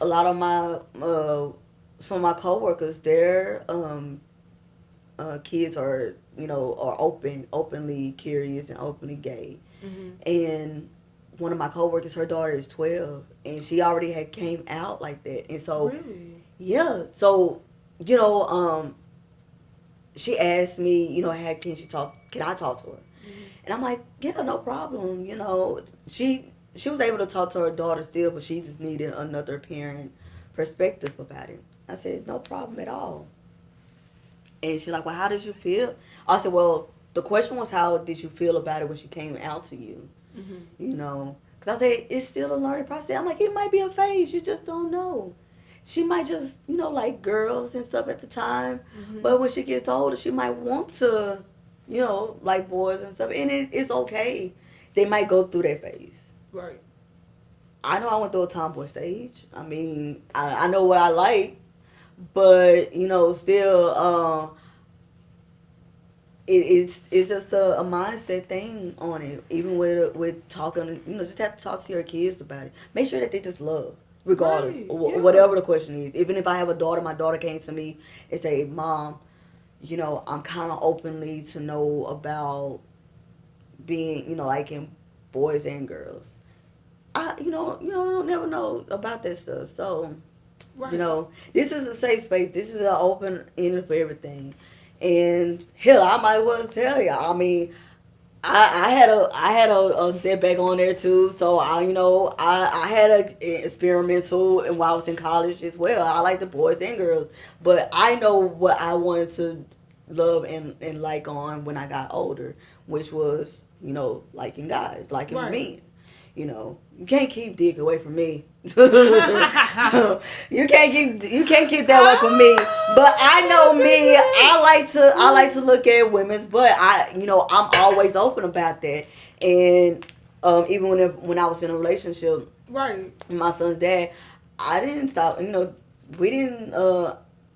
a lot of my some of my coworkers, their kids are are openly curious and openly gay, Mm-hmm. and one of my coworkers, her daughter is 12, and she already had came out like that, and so Really? yeah, so you know she asked me, hey, can I talk to her? Mm-hmm. And I'm like, yeah, no problem. She was able to talk to her daughter still, but she just needed another parent perspective about it. I said, no problem at all. And she's like, well, how did you feel? I said, well, the question was, how did you feel about it when she came out to you? Mm-hmm. Because I said, it's still a learning process. I'm like, it might be a phase. You just don't know. She might just, like girls and stuff at the time. Mm-hmm. But when she gets older, she might want to, like boys and stuff. And it's okay. They might go through that phase. Right. I know I went through a tomboy stage. I mean, I know what I like. But, still, it's just a mindset thing on it. Even with talking, just have to talk to your kids about it. Make sure that they just love, regardless, Right. Yeah. whatever the question is. Even if I have a daughter, my daughter came to me and say, "Mom, I'm kind of openly to know about being, liking boys and girls." Don't never know about that stuff. So, Right. this is a safe space. This is an open ended for everything. And hell, I might as well tell you. I mean, I had a setback on there too. So I had a experimental and while I was in college as well. I like the boys and girls, but I know what I wanted to love and like on when I got older, which was liking guys, liking Right. men. You can't keep dick away from me. You can't keep that away from me. But I know me. I like to look at women's, but I'm always open about that. And even when I was in a relationship, Right. with my son's dad, I didn't stop. We didn't.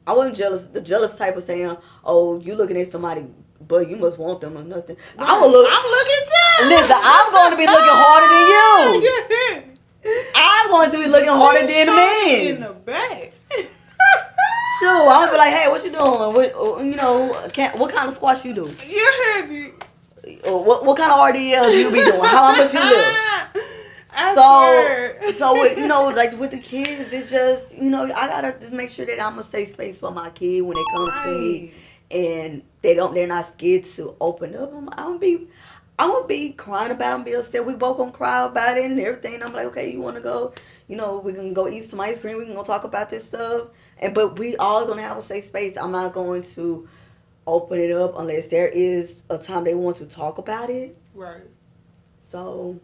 I wasn't jealous. The jealous type of saying, "Oh, you looking at somebody, but you must want them or nothing." I Right. would look. I'm looking Listen, I'm going to be looking harder than you. too. I'm going to be looking harder than the In man. the back. Sure, I'm gonna be like, hey, what you doing? What kind of squash you do? You're heavy. What kind of RDLs you be doing? How much you live? I So, swear. so like with the kids, it's just I gotta just make sure that I'm a safe space for my kid when they come to me, Right. and they're not scared to open up. I'm gonna be crying about it. Be upset. We both gonna cry about it and everything. I'm like, okay, you wanna go? We can go eat some ice cream. We can go talk about this stuff, but we all gonna have a safe space. I'm not going to open it up unless there is a time they want to talk about it. Right. So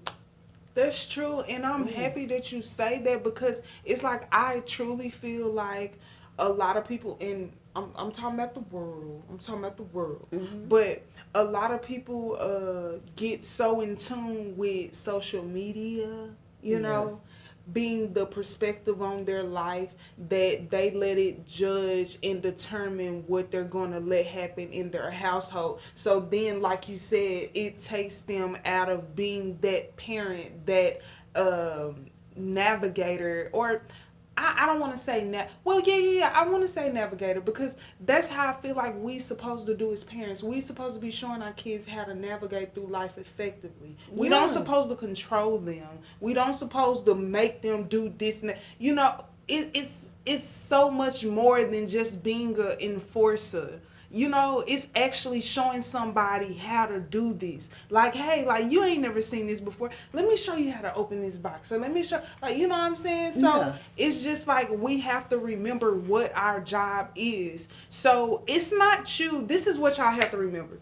That's true, and I'm happy yes. that you say that because it's like I truly feel like a lot of people in I'm talking about the world. I'm talking about the world. Hmm. But a lot of people get so in tune with social media, you Yeah. know, being the perspective on their life that they let it judge and determine what they're going to let happen in their household. So then, like you said, it takes them out of being that parent, that navigator, or I don't want to say well, yeah, I want to say navigator because that's how I feel like we supposed to do as parents. We supposed to be showing our kids how to navigate through life effectively. We don't Yeah. supposed to control them. We don't supposed to make them do this and that. It's so much more than just being an enforcer. It's actually showing somebody how to do this. Like, hey, like you ain't never seen this before. Let me show you how to open this box. Or let me show, like, you know what I'm saying? So Yeah. it's just like we have to remember what our job is. So it's not you. This is what y'all have to remember.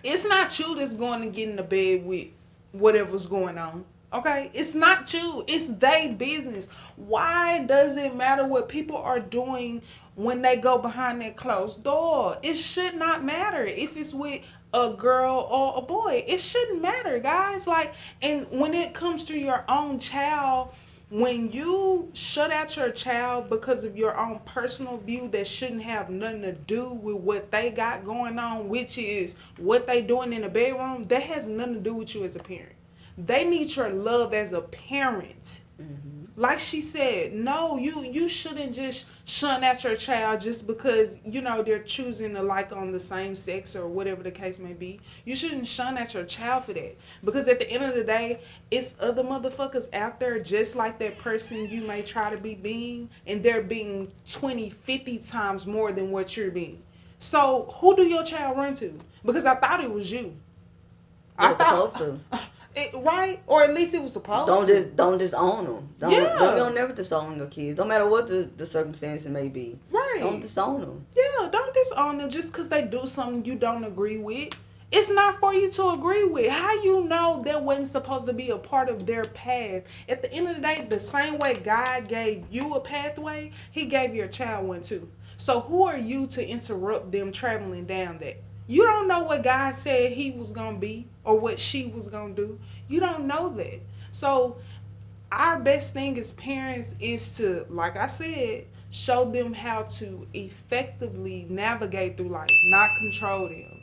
It's not you that's going to get in the bed with whatever's going on. Okay? It's not you. It's they business. Why does it matter what people are doing when they go behind that closed door? It should not matter if it's with a girl or a boy. It shouldn't matter, guys. Like, and when it comes to your own child, when you shut out your child because of your own personal view that shouldn't have nothing to do with what they got going on, which is what they doing in the bedroom, that has nothing to do with you as a parent. They need your love as a parent. Hmm. Like she said, no, you shouldn't just shun at your child just because they're choosing to like on the same sex or whatever the case may be. You shouldn't shun at your child for that, because at the end of the day, it's other motherfuckers out there just like that person you may try to be being, and they're being 20, 50 times more than what you're being. So who do your child run to? Because I thought it was you. They I were supposed thought to. right, or at least it was supposed to. Don't disown them. Don't never disown your kids. No matter what the circumstances may be. Right. Don't disown them. Yeah, don't disown them just because they do something you don't agree with. It's not for you to agree with. How you know that wasn't supposed to be a part of their path? At the end of the day, the same way God gave you a pathway, He gave your child one too. So who are you to interrupt them traveling down that? You don't know what God said He was going to be or what she was going to do. You don't know that. So our best thing as parents is to, like I said, show them how to effectively navigate through life, not control them,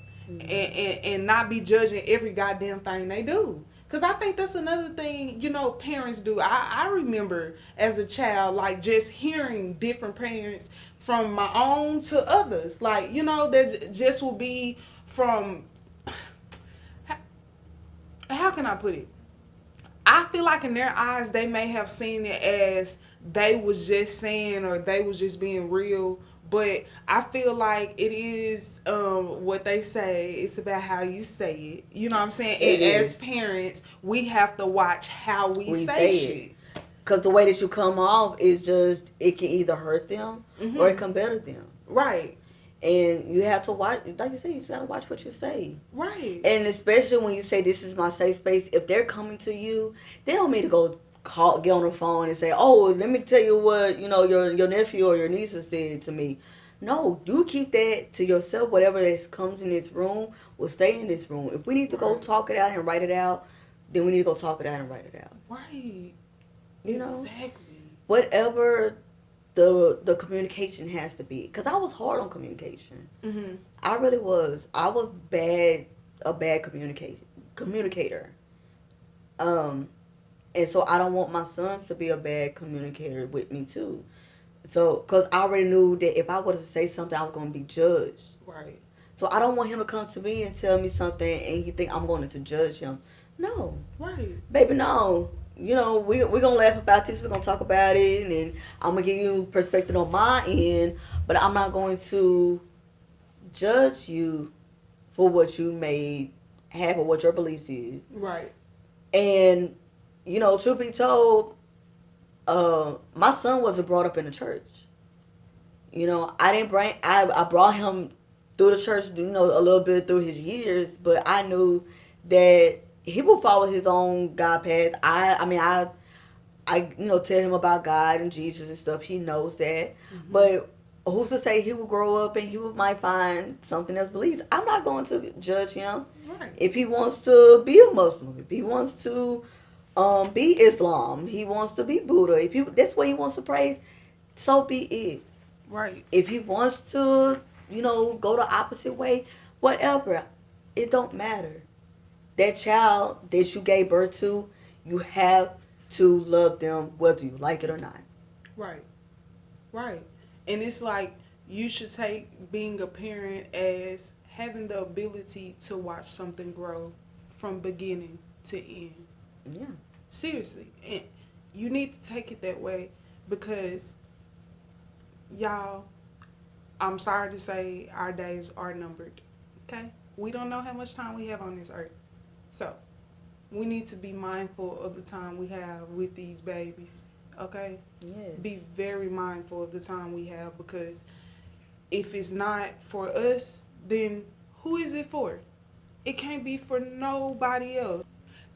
and not be judging every goddamn thing they do. Because I think that's another thing, parents do. I remember as a child, like, just hearing different parents from my own to others. Like, that just will be from, how can I put it? I feel like in their eyes, they may have seen it as they was just saying or they was just being real. But I feel like it is what they say. It's about how you say it. You know what I'm saying? And as parents, we have to watch how we say shit. Because the way that you come off is just, it can either hurt them or it can better them. Right. And you have to watch, like you said, you just gotta watch what you say. Right. And especially when you say this is my safe space, if they're coming to you, they don't mean to go get on the phone and say, oh, let me tell you what, your nephew or your niece has said to me. No, you keep that to yourself. Whatever that comes in this room will stay in this room. If we need to go talk it out and write it out, then we need to go talk it out and write it out. Right. Exactly. Whatever the communication has to be, because I was hard on communication. Mm-hmm. I really was. I was a bad communicator. And so I don't want my sons to be a bad communicator with me too. So, because I already knew that if I was to say something, I was going to be judged. Right. So I don't want him to come to me and tell me something and he think I'm going to judge him. No. Right. Baby, no. We're going to laugh about this. We're going to talk about it. And I'm going to give you perspective on my end. But I'm not going to judge you for what you may have or what your beliefs is. Right. And, truth be told, my son wasn't brought up in the church. I brought him through the church, a little bit through his years, but I knew that he will follow his own God path. I tell him about God and Jesus and stuff. He knows that. Mm-hmm. But who's to say he will grow up and might find something else believes? I'm not going to judge him. Right. If he wants to be a Muslim, if he wants to be Islam, he wants to be Buddha, that's what he wants to praise, so be it. Right. If he wants to, go the opposite way, whatever, it don't matter. That child that you gave birth to, you have to love them whether you like it or not. Right. Right. And it's like, you should take being a parent as having the ability to watch something grow from beginning to end. Yeah. Seriously. And you need to take it that way, because, y'all, I'm sorry to say, our days are numbered. Okay? We don't know how much time we have on this earth. So, we need to be mindful of the time we have with these babies. Okay? Yes. Be very mindful of the time we have, because if it's not for us, then who is it for? It can't be for nobody else.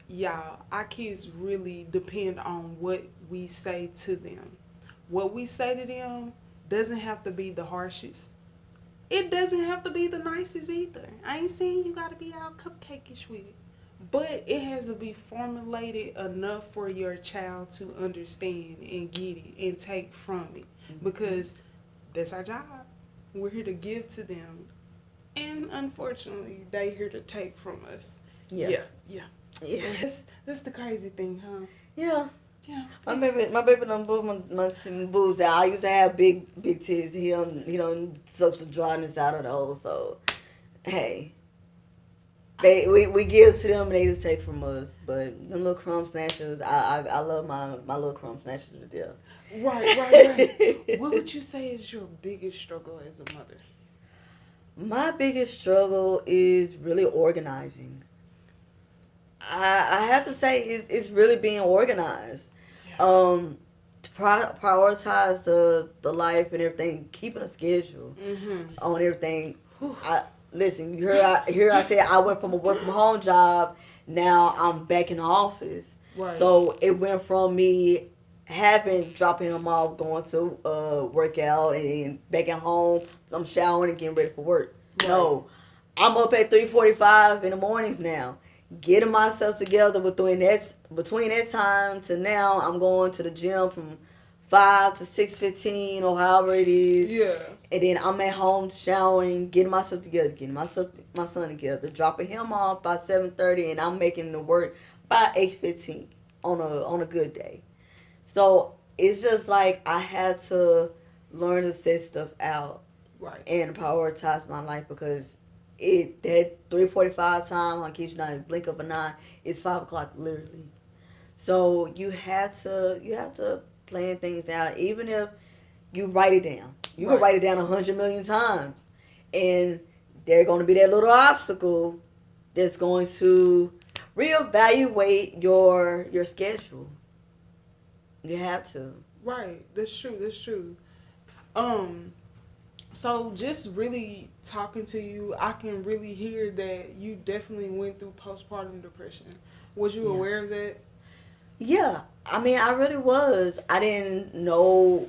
Y'all, our kids really depend on what we say to them. What we say to them doesn't have to be the harshest. It doesn't have to be the nicest either. I ain't saying you gotta be all cupcakeish with it. But it has to be formulated enough for your child to understand and get it and take from it. Because that's our job. We're here to give to them. And unfortunately, they here to take from us. Yeah. Yeah. That's the crazy thing, huh? Yeah. Yeah. My baby done moved my boobs out. I used to have big titties. He done sucked the dryness out of those. So hey, we give to them and they just take from us. But them little crumb snatchers, I love my little crumb snatchers to Right, right, right. death. What would you say is your biggest struggle as a mother? My biggest struggle is really organizing. I have to say it's really being organized. Yeah. To prioritize the life and everything, keeping a schedule Mm-hmm. on everything. Whew. I listen. You hear I said I went from a work from home job. Now I'm back in the office. Right. So it went from me having dropping him off, going to work out, and back at home. I'm showering and getting ready for work. Right. No, I'm up at 3:45 in the mornings now, getting myself together between that time to now. I'm going to the gym from 5 to 6:15 or however it is, Yeah. and then I'm at home showering, getting myself together, getting my son together, dropping him off by 7:30, and I'm making the work by 8:15 on a good day. So it's just like I had to learn to set stuff out Right. and prioritize my life because it that 3:45 time on Keisha Nine blink of an eye is 5 o'clock literally. So you have to plan things out even if you write it down. You can Right. write it down 100 million times, and there's going to be that little obstacle that's going to reevaluate your schedule. You have to. Right. That's true. That's true. Um. So just really talking to you, I can really hear that you definitely went through postpartum depression. Was you Yeah. aware of that? Yeah, I mean, I really was. I didn't know,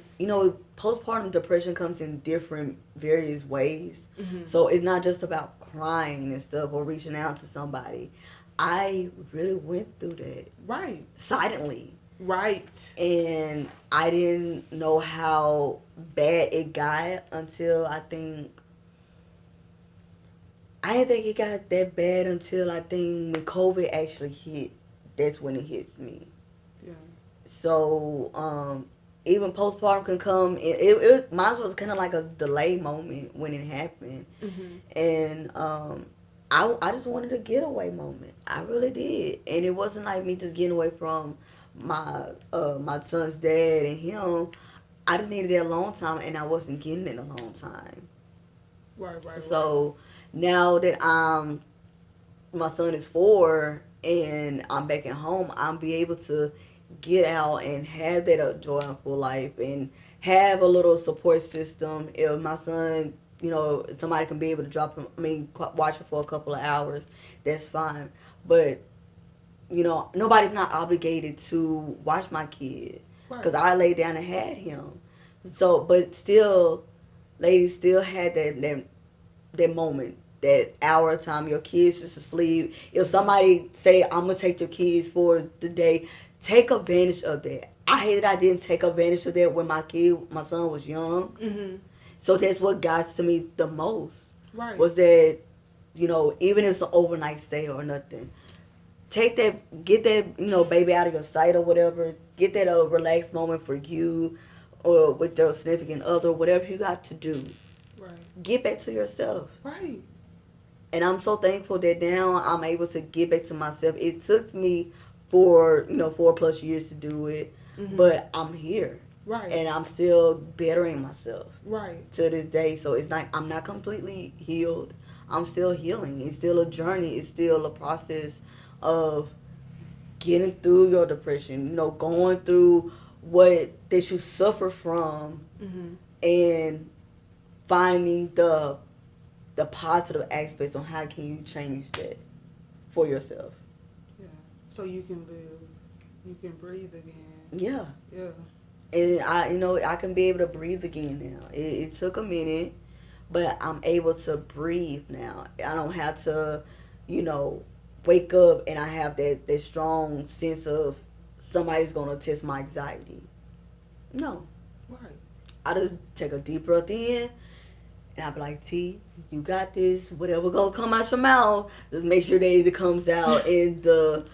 postpartum depression comes in different, various ways. Mm-hmm. So it's not just about crying and stuff or reaching out to somebody. I really went through that Right. silently. Right. And I didn't know how bad it got until I didn't think it got that bad until I think when COVID actually hit. That's when it hits me. Yeah. So even postpartum can come. It mine was kind of like a delay moment when it happened, Mm-hmm. and I just wanted a getaway moment. I really did, and it wasn't like me just getting away from my son's dad and him. I just needed that alone time, and I wasn't getting it alone time. Right. Right. So now that my son is 4 and I'm back at home, I'll be able to get out and have that joyful life and have a little support system. If my son, somebody can be able to drop him, watch him for a couple of hours, that's fine. But, nobody's not obligated to watch my kid Right. because I laid down and had him. So, but still, ladies still had that moment, that hour of time your kids is asleep. If somebody say I'm gonna take your kids for the day, take advantage of that. I hate that I didn't take advantage of that when my son was young. Mm-hmm. So that's what got to me the most Right. was that, even if it's an overnight stay or nothing, get that baby out of your sight or whatever. Get that relaxed moment for you or with your significant other, whatever you got to do. Right. Get back to yourself. Right. And I'm so thankful that now I'm able to get back to myself. It took me for 4+ years to do it, Mm-hmm. but I'm here. Right. And I'm still bettering myself Right. to this day. So it's like I'm not completely healed. I'm still healing. It's still a journey. It's still a process of getting through your depression, going through what that you suffer from Mm-hmm. and finding the positive aspects on how can you change that for yourself. Yeah. So you can live. You can breathe again. Yeah. Yeah. And I can be able to breathe again now. It took a minute, but I'm able to breathe now. I don't have to, wake up and I have that strong sense of somebody's gonna test my anxiety. No. Right. I just take a deep breath in and I'll be like, T, you got this. Whatever gonna come out your mouth, just make sure that it comes out in the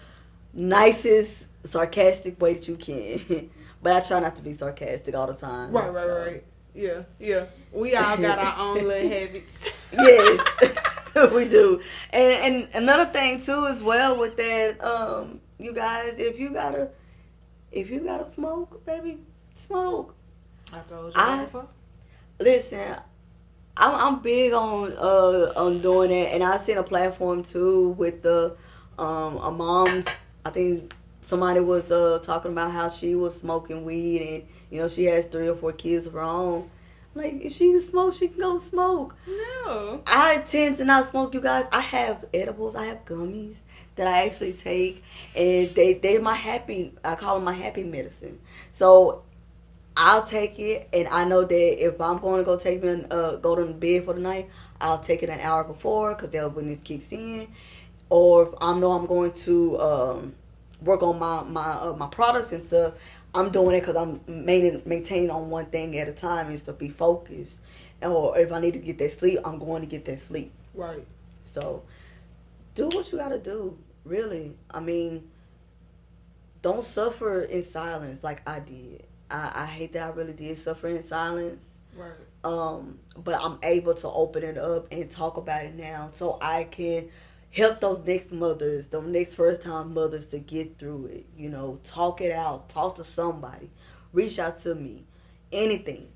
nicest sarcastic way that you can. But I try not to be sarcastic all the time. Right, right, So. right. Yeah, yeah. We all got our own little habits. Yes, we do. And another thing too as well with that, you guys, if you gotta smoke, baby, smoke. I told y'all I before. listen. I'm big on doing that, and I seen a platform too with the a mom's. I think somebody was talking about how she was smoking weed, and she has 3 or 4 kids of her own. Like, if she can smoke, she can go smoke. No. I tend to not smoke, you guys. I have edibles. I have gummies that I actually take, and they're my happy. I call them my happy medicine. So I'll take it, and I know that if I'm going to go take me go to bed for the night, I'll take it an hour before, because that's when this kicks in. Or if I know I'm going to work on my products and stuff, I'm doing it because I'm maintaining on one thing at a time, is to be focused. Or if I need to get that sleep, I'm going to get that sleep. Right. So do what you gotta do. Really, I mean, don't suffer in silence like I did. I hate that I really did suffer in silence. Right. But I'm able to open it up and talk about it now, so I can help those next mothers, those next first time mothers, to get through it. Talk it out, talk to somebody, reach out to me, anything,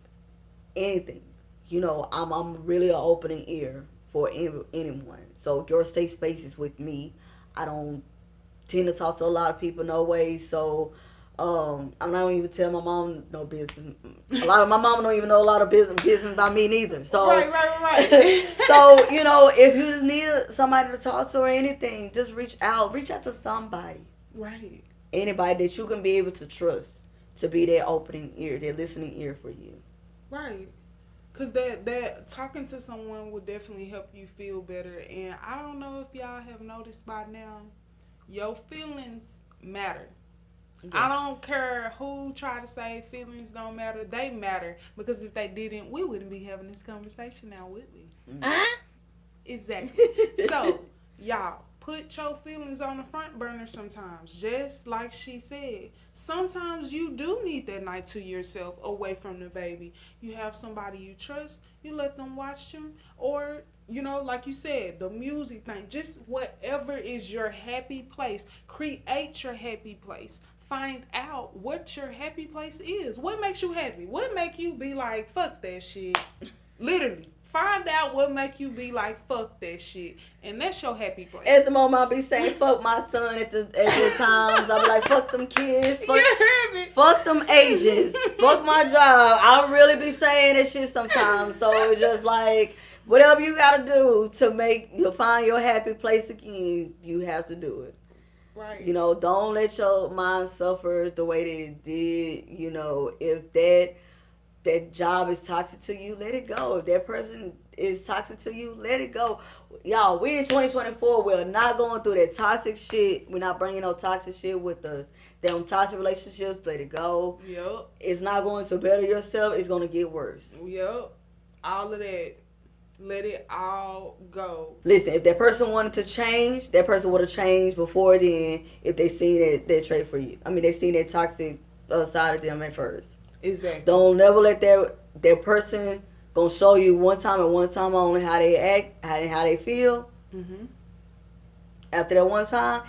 anything. I'm really an opening ear for anyone. So your safe space is with me. I don't tend to talk to a lot of people no way, so I'm not even tell my mom no business. A lot of my mom don't even know a lot of business about me neither. So Right. so if you just need somebody to talk to or anything, just reach out to somebody, Right. anybody that you can be able to trust, to be their opening ear, their listening ear for you. Right. Cause that talking to someone will definitely help you feel better. And I don't know if y'all have noticed by now, your feelings matter. Yes. I don't care who try to say feelings don't matter. They matter, because if they didn't, we wouldn't be having this conversation now, would we? Exactly. So, y'all, put your feelings on the front burner sometimes. Just like she said. Sometimes you do need that night to yourself, away from the baby. You have somebody you trust, you let them watch them. Or, like you said, the music thing. Just whatever is your happy place. Create your happy place. Find out what your happy place is. What makes you happy? What make you be like, fuck that shit? Literally. Find out what make you be like, fuck that shit. And that's your happy place. At the moment, I'll be saying, fuck my son at the times. I'll be like, fuck them kids. Fuck them agents. Fuck my job. I'll really be saying that shit sometimes. So it's just like, whatever you got to do to make you find your happy place again, you have to do it. Right. Don't let your mind suffer the way that it did. If that job is toxic to you, let it go. If that person is toxic to you, let it go. Y'all, we in 2024. We're not going through that toxic shit. We're not bringing no toxic shit with us. Them toxic relationships, let it go. Yep. It's not going to better yourself. It's going to get worse. Yep. All of that. Let it all go. Listen, if that person wanted to change, that person would have changed before then if they seen that trait for you. I mean, they seen that toxic side of them at first. Exactly. Don't never let that person gonna show you one time and one time only how they act, how they feel. Mm-hmm. After that one time,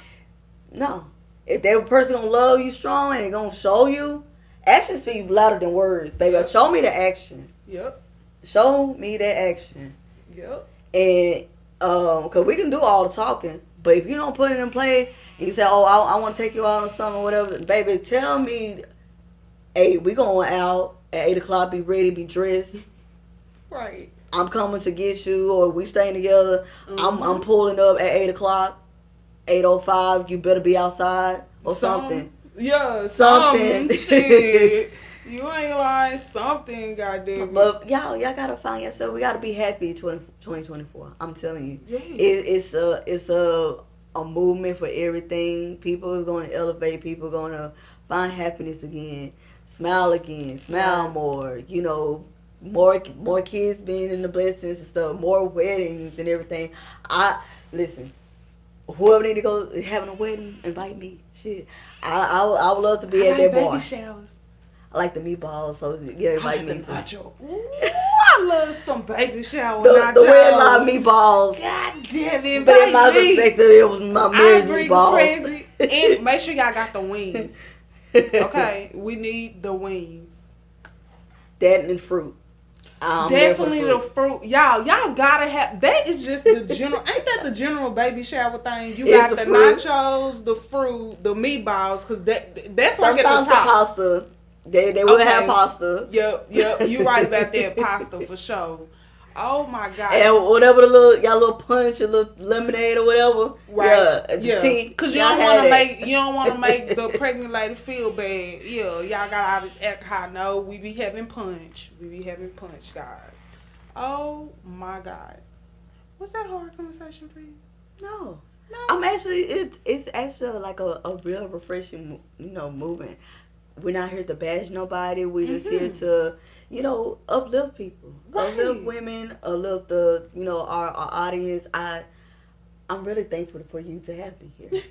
no. If that person gonna love you strong and they gonna show you, actions speak louder than words, baby. Yep. Show me the action. Yep. Show me that action. Yep. And cause we can do all the talking, but if you don't put it in play and you say, "Oh, I want to take you out on something or whatever," baby, tell me, "Hey, we going out at 8:00. Be ready, be dressed. Right. I'm coming to get you, or we staying together. Mm-hmm. I'm pulling up at 8:00, 8:05. You better be outside or something. Yeah, something. Shit. You ain't lying. Something, goddamn. But y'all gotta find yourself. We gotta be happy 2024. I'm telling you. Yes. It's a movement for everything. People are gonna elevate. People are gonna find happiness again. Smile again. Smile more. More kids being in the blessings and stuff. More weddings and everything. Listen. whoever need to go having a wedding, invite me. Shit, I would love to I be at like that baby bar. showers. I like the meatballs, so yeah, I invite like the me to nacho. Ooh, I love some baby shower the wedlock nachos. meatballs. God damn it, But in invite my me. perspective, it was my I'll marriage bring a meatballs. present. And make sure y'all got the wings. Okay, we need the wings. That and fruit. I'm there for the Definitely the fruit. fruit. Y'all gotta have that is just the general ain't that the general baby shower thing? You It's got the the fruit. nachos, the fruit, the meatballs, cause that's like at the Sometimes the top. pasta. They will have Okay. pasta. Yep, you right about that pasta for sure. Oh my god. And whatever the little y'all little punch, a little lemonade or whatever. Right. Yeah, the Yeah. tea. Cause Y'all had you don't wanna make it. the pregnant lady feel bad. Yeah, y'all got all this alcohol. No, we be having punch. We be having punch, guys. Oh my god. Was that a hard conversation for you? No. No. I'm actually it's actually like a real refreshing movement. We're not here to bash nobody. We're just here Mm-hmm. to uplift people, uplift Right. women, uplift the our audience. I'm really thankful for you to have me here.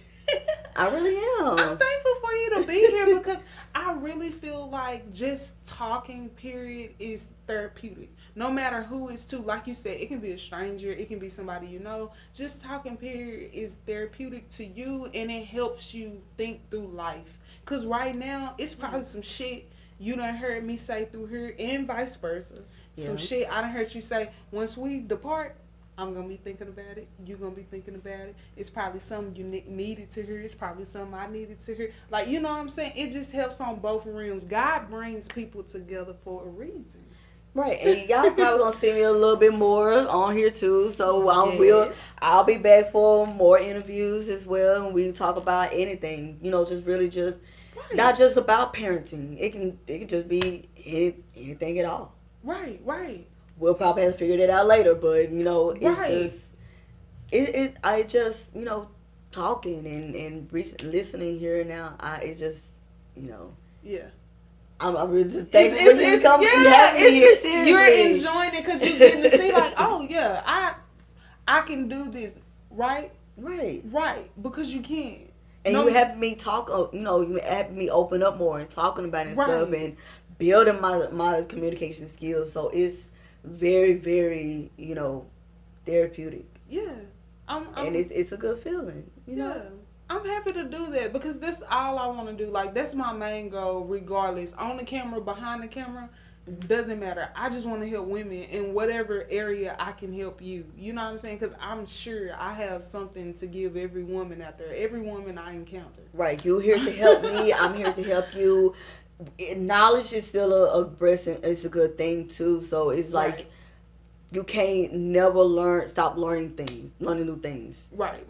I really I'm am. thankful for you to be here because I really feel like just talking, period, is therapeutic. No matter who it's to, like you said, it can be a stranger, it can be somebody you know. Just talking, period, is therapeutic to you and it helps you think through life. Because right now, it's probably some shit you done heard me say through here and vice versa. Some Yeah. shit I done heard you say, once we depart, I'm gonna be thinking about it. You're gonna be thinking about it. It's probably something you needed to hear. It's probably something I needed to hear. Like, you know what I'm saying? It just helps on both realms. God brings people together for a reason. Right, and y'all probably gonna see me a little bit more on here too. So Yes. I'll be back for more interviews as well, and we talk about anything. Just really just not Right. just about parenting. It can just be anything at all. Right. Right. We'll probably have to figure that out later, but it's Right. just it I just talking and listening here now. It's just you know Yeah. I'm really just It's thankful for you to come. You yeah. have me here It's just you're seriously. enjoying it because you're getting to see like, oh yeah, I can do this. Right. Right. Right. Because you can. And you No. have me talk, you have me open up more and talking about it and stuff Right. and building my communication skills. So it's very, very, therapeutic. Yeah. And I'm it's a good feeling. Yeah. I'm happy to do that because that's all I want to do. Like, that's my main goal, regardless. On the camera, behind the camera, doesn't matter. I just want to help women in whatever area I can help you. You know what I'm saying? Because I'm sure I have something to give every woman out there, every woman I encounter. Right. You're here to help me. I'm here to help you. Knowledge is still a blessing. It's a good thing too. So it's like Right. you can't never stop learning new things. Right.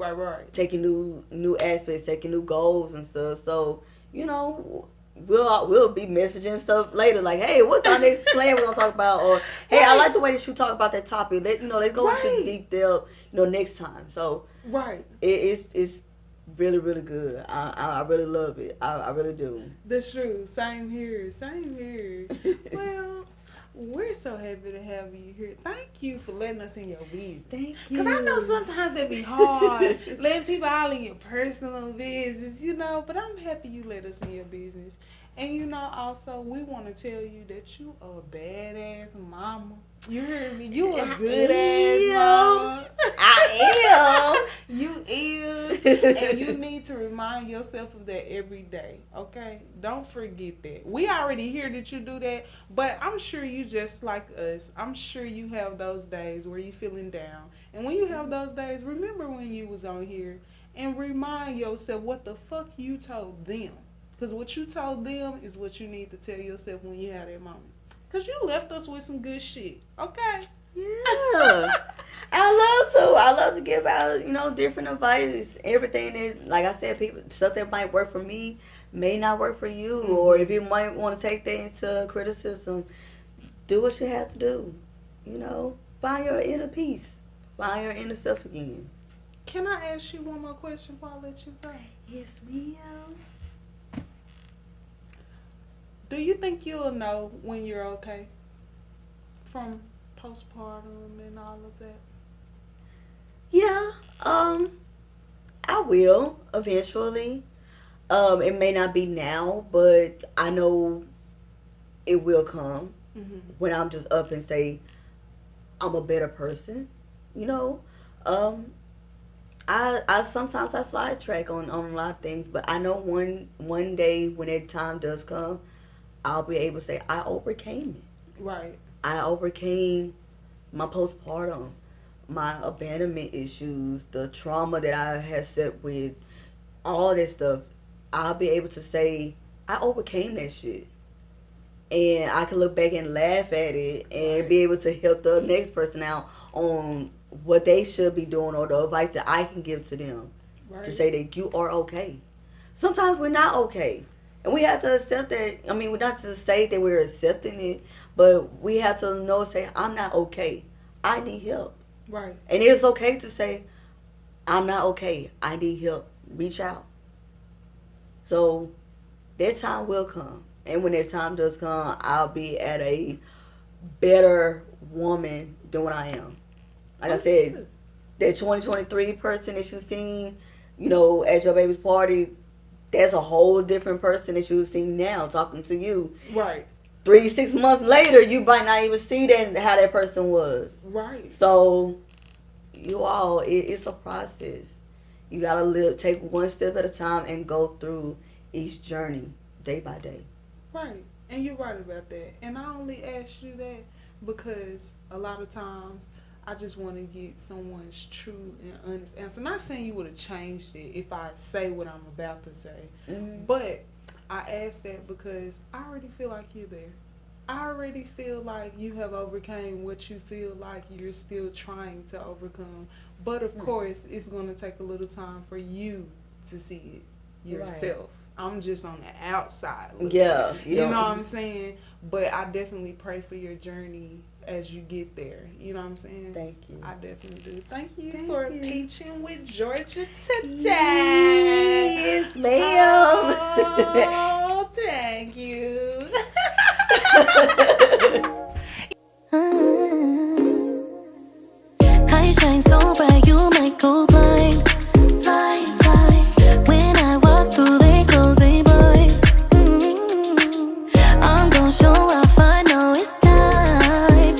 Taking new aspects, taking new goals and stuff. So we'll be messaging stuff later, like, hey, what's our next plan we're gonna talk about, or hey, I Right. like the way that you talk about that topic. Let's go into the Right. deep depth, next time. So Right. it's really really good. I really love it. I really do. That's true. Same here. Same here. Well, we're so happy to have you here. Thank you for letting us in your business. Thank you. Because I know sometimes that be hard, letting people all in your personal business, but I'm happy you let us in your business. And also, we want to tell you that you a badass mama. You heard me? You a good ass mama. I You is. And you need to remind yourself of that every day. Okay? Don't forget that. We already hear that you do that, but I'm sure you just like us. I'm sure you have those days where you feeling down. And when you have those days, remember when you was on here and remind yourself what the fuck you told them. Because what you told them is what you need to tell yourself when you have that moment. Because you left us with some good shit. Okay? Yeah. I love to give out, different advice. Everything that, like I said, people stuff that might work for me may not work for you. Mm-hmm. Or if you might want to take that into criticism, do what you have to do. Find your inner peace. Find your inner self again. Can I ask you one more question before I let you go? Yes, ma'am. Do you think you'll know when you're okay from postpartum and all of that? Yeah. I will eventually. It may not be now, but I know it will come when I'm just up and say I'm a better person. You know, um, I sometimes I sidetrack on a lot of things, but I know one day when that time does come, I'll be able to say I overcame it. Right. I overcame my postpartum, my abandonment issues, the trauma that I had set with, all that stuff. I'll be able to say I overcame that shit. And I can look back and laugh at it and Right. be able to help the next person out on what they should be doing or the advice that I can give to them to Right. say that you are okay. Sometimes we're not okay. And we have to accept that. I mean, we're not to say that we're accepting it, but we have to know, say, I'm not okay. I need help. Right. And it's okay to say, I'm not okay. I need help. Reach out. So that time will come. And when that time does come, I'll be at a better woman than what I am. Like I said, that 2023 person that you seen, at your baby's party, that's a whole different person that you see now talking to you. Right. 6 months later, you might not even see that how that person was. Right. So, it's a process. You gotta take one step at a time and go through each journey day by day. Right. And you're right about that. And I only asked you that because a lot of times I just want to get someone's true and honest answer. Not saying you would have changed it if I say what I'm about to say, but I asked that because I already feel like you're there. I already feel like you have overcame what you feel like you're still trying to overcome. But of course, it's going to take a little time for you to see it yourself. I'm just on the outside. Yeah. You know what I'm saying? But I definitely pray for your journey as you get there. You know what I'm saying? Thank you. I definitely do. Thank you for you. peaching with Georgia today. Yes, ma'am. Oh, thank you. I shine so bright, you might go blind, blind, blind. When I walk through, they close their blinds. I'm gonna show off, I know it's time.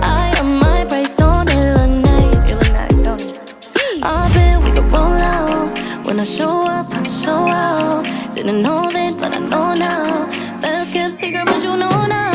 I am my price, don't it look nice? You look nice, don't it? I bet we could roll out. When I show up, I show out. Didn't know then, but I know now. Best kept secret, but you know now.